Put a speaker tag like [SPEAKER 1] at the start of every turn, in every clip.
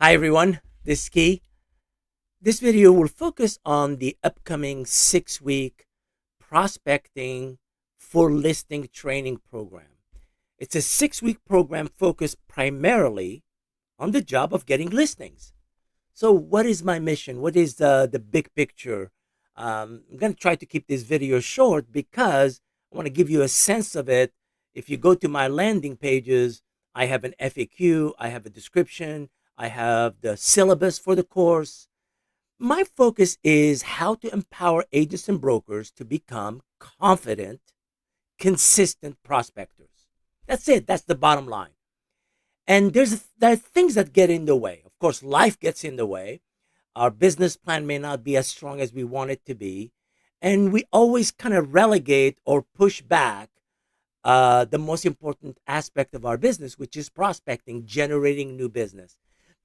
[SPEAKER 1] Hi everyone, this is Key. This video will focus on the upcoming 6-week prospecting for listing training program. It's a 6-week program focused primarily on the job of getting listings. So what is my mission? What is the big picture? I'm going to try to keep this video short because I want to give you a sense of it. If you go to my landing pages, I have an FAQ, I have a description, I have the syllabus for the course. My focus is how to empower agents and brokers to become confident, consistent prospectors. That's it. That's the bottom line. And there are things that get in the way. Of course, life gets in the way. Our business plan may not be as strong as we want it to be. And we always kind of relegate or push back the most important aspect of our business, which is prospecting, generating new business.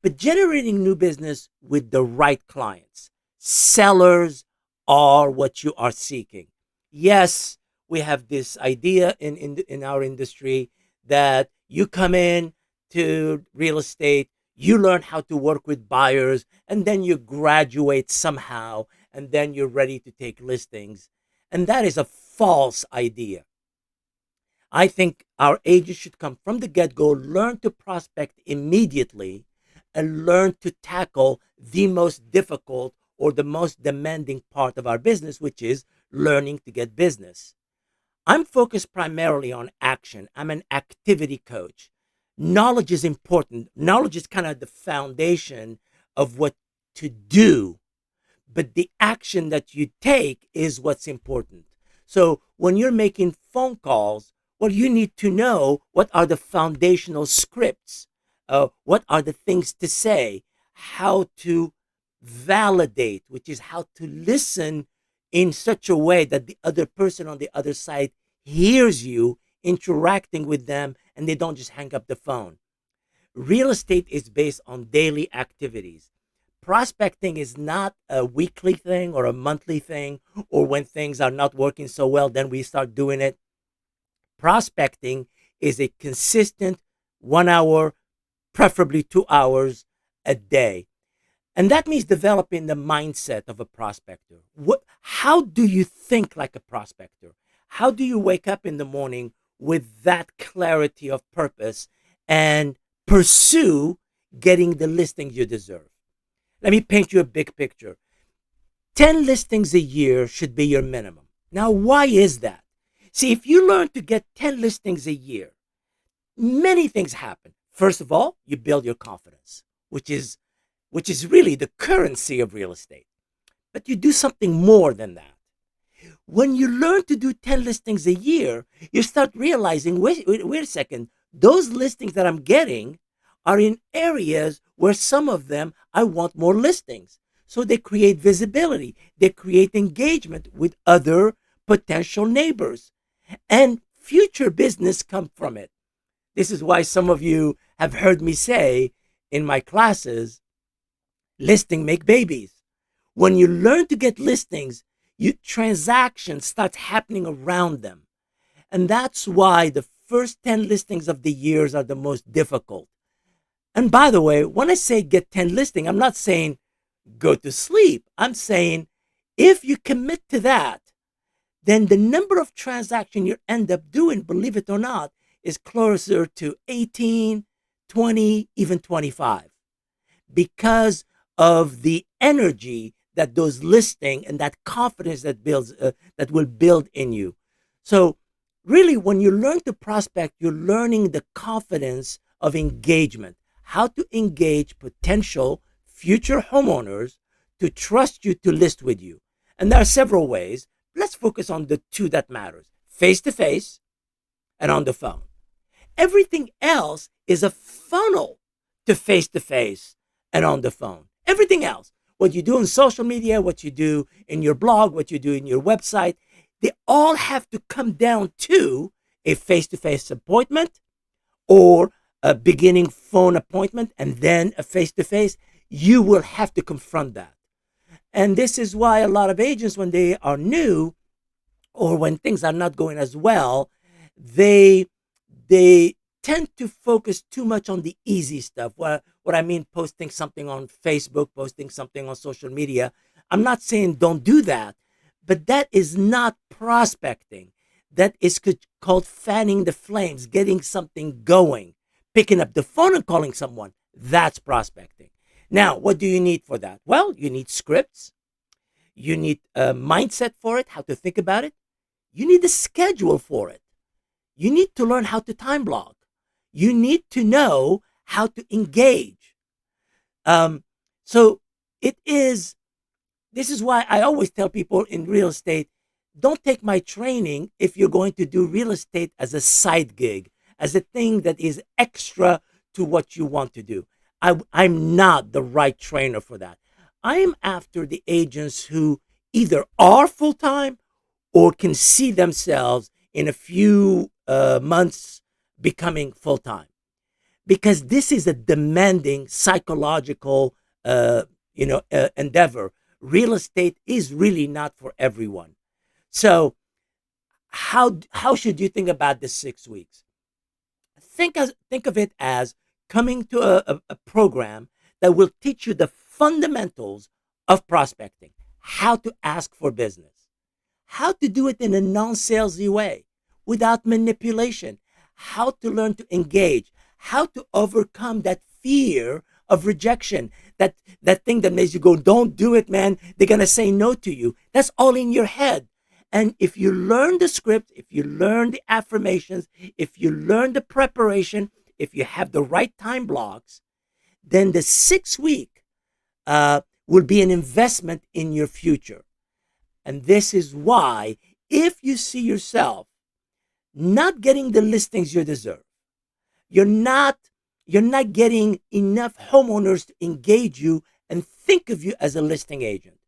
[SPEAKER 1] But generating new business with the right clients. Sellers are what you are seeking. Yes, we have this idea in our industry that you come in to real estate, you learn how to work with buyers, and then you graduate somehow, and then you're ready to take listings. And that is a false idea. I think our agents should come from the get-go, learn to prospect immediately, and learn to tackle the most difficult or the most demanding part of our business, which is learning to get business. I'm focused primarily on action. I'm an activity coach. Knowledge is important. Knowledge is kind of the foundation of what to do, but the action that you take is what's important. So when you're making phone calls, well, you need to know what are the foundational scripts, what are the things to say, how to validate, which is how to listen in such a way that the other person on the other side hears you interacting with them and they don't just hang up the phone. Real estate is based on daily activities. Prospecting is not a weekly thing or a monthly thing, or when things are not working so well, then we start doing it. Prospecting is a consistent 1 hour, preferably 2 hours a day. And that means developing the mindset of a prospector. How do you think like a prospector? How do you wake up in the morning with that clarity of purpose and pursue getting the listings you deserve? Let me paint you a big picture. 10 listings a year should be your minimum. Now, why is that? See, if you learn to get 10 listings a year, many things happen. First of all, you build your confidence, which is really the currency of real estate. But you do something more than that. When you learn to do 10 listings a year, you start realizing, wait a second, those listings that I'm getting are in areas where some of them I want more listings. So they create visibility. They create engagement with other potential neighbors. And future business come from it. This is why some of you have heard me say in my classes, listing make babies. When you learn to get listings, transactions start happening around them. And that's why the first 10 listings of the years are the most difficult. And by the way, when I say get 10 listings, I'm not saying go to sleep. I'm saying if you commit to that, then the number of transactions you end up doing, believe it or not, is closer to 18, 20, even 25. Because of the energy that those listing and that confidence that will build in you. So really, when you learn to prospect, you're learning the confidence of engagement, how to engage potential future homeowners to trust you to list with you. And there are several ways. Let's focus on the two that matters, face-to-face and on the phone. Everything else is a funnel to face-to-face and on the phone. Everything else, what you do on social media, what you do in your blog, what you do in your website, they all have to come down to a face-to-face appointment or a beginning phone appointment and then a face-to-face. You will have to confront that. And this is why a lot of agents, when they are new or when things are not going as well, they tend to focus too much on the easy stuff, What I mean, posting something on Facebook, posting something on social media. I'm not saying don't do that, but that is not prospecting. That is called fanning the flames, getting something going, picking up the phone and calling someone. That's prospecting. Now, what do you need for that? Well, you need scripts. You need a mindset for it, how to think about it. You need a schedule for it. You need to learn how to time block. You need to know how to engage. So it is, this is why I always tell people in real estate, don't take my training if you're going to do real estate as a side gig, as a thing that is extra to what you want to do. I'm not the right trainer for that. I'm after the agents who either are full time or can see themselves in a few months becoming full time, because this is a demanding psychological endeavor. Real estate is really not for everyone. So how should you think about this 6 weeks? Think of it as coming to a program that will teach you the fundamentals of prospecting, how to ask for business, how to do it in a non-salesy way without manipulation, how to learn to engage, how to overcome that fear of rejection, that thing that makes you go, don't do it, man. They're going to say no to you. That's all in your head. And if you learn the script, if you learn the affirmations, if you learn the preparation, if you have the right time blocks, then the 6 week will be an investment in your future. And this is why, if you see yourself not getting the listings you deserve, you're not getting enough homeowners to engage you and think of you as a listing agent,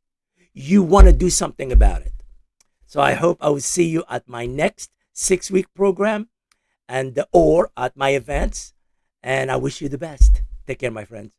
[SPEAKER 1] you want to do something about it. So I hope I will see you at my next 6 week program or at my events. And I wish you the best. Take care, my friends.